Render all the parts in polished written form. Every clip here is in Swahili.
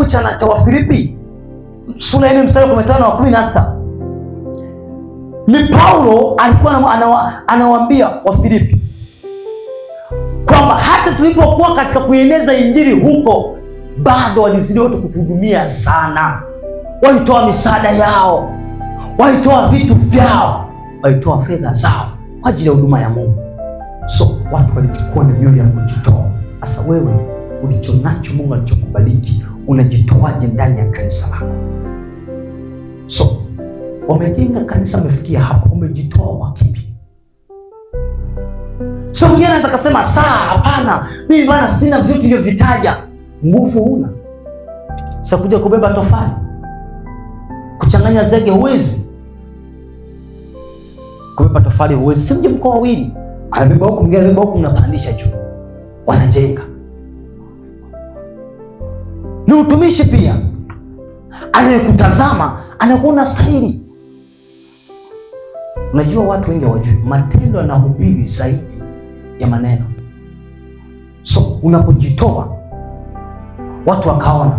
kitabu cha Wafilipi sura ya 4 mstari wa 15 wa 16, ni Paulo alikuwa anawaambia Wafilipi kwamba hata tulipokuwa katika kueneza injili huko, bado walizidi watu kutuhudumia sana. Walitoa misaada yao, walitoa vitu vyao, walitoa fedha zao kwa ajili ya huduma ya Mungu. So watu walichukua na mioyo ya kujitoa. Sasa wewe ulicho nacho Mungu alichokubariki, unajitoaje ndani ya kanisa lako? So wamejenga kanisa, wamefikia hapo, umejitoa kwa kipi? So mwingine anaweza kusema hapana, mimi bana sina vyote nilivyovitaja. Nguvu huna. Sasa kuja kubeba tofali, kuchanganya zege huwezi. Kubeba tofali huwezi. Si mje mko wawili, anabeba huku mwingine anabeba huku, mnapandisha juu, wanajenga. Ni utumishi pia. Anayekutazama anakuona stahili. Unajua watu wengi hawajui matendo yanahubiri zaidi ya maneno. So unapojitoa, watu wakaona,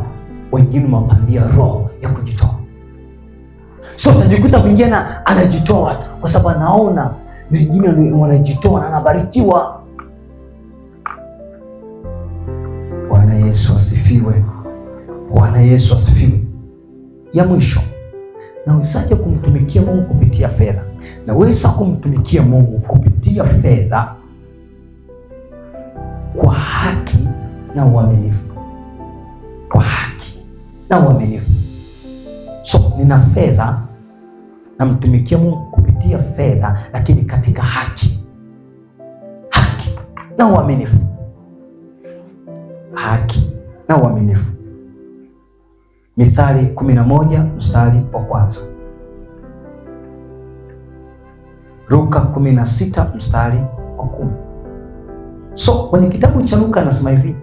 wengine wapandia roho ya kujitoa. So utajikuta mwingine anajitoa tu kwa sababu anaona wengine wanajitoa na anabarikiwa. Bwana Yesu asifiwe. Bwana Yesu asifiwe. Ya mwisho, nawezaje kumtumikia Mungu kupitia fedha? Naweza kumtumikia Mungu kupitia fedha kwa haki na uaminifu. Kwa haki na uaminifu. So nina fedha, namtumikia Mungu kupitia fedha, lakini katika haki. Haki na uaminifu. Haki na uaminifu. Mithali 11 mstari wa kwanza. Luka 16 mstari wa 10. So kwenye kitabu cha Luka anasema hivi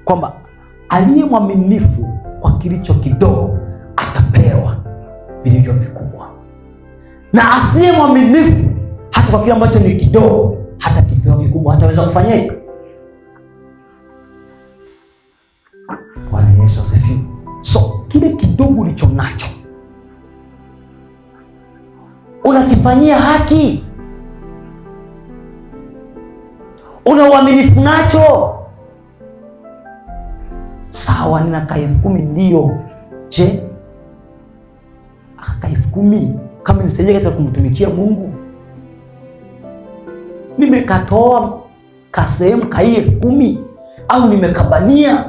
kwamba aliye mwaminifu kwa kilicho kidogo atapewa vilivyo vikubwa, na asiye mwaminifu hata kwa kile ambacho ni kidogo, hata kipewa kikubwa hataweza kufanyaje? Bwana Yesu asifiwe. So kile kidogo ulicho nacho unakifanyia haki, una uaminifu nacho. Sawa, nina ka10,000 ndio. Je, ka10,000 kama nisaidia katika kumtumikia Mungu, nimekatoa kasehemu ka10,000 au nimekabania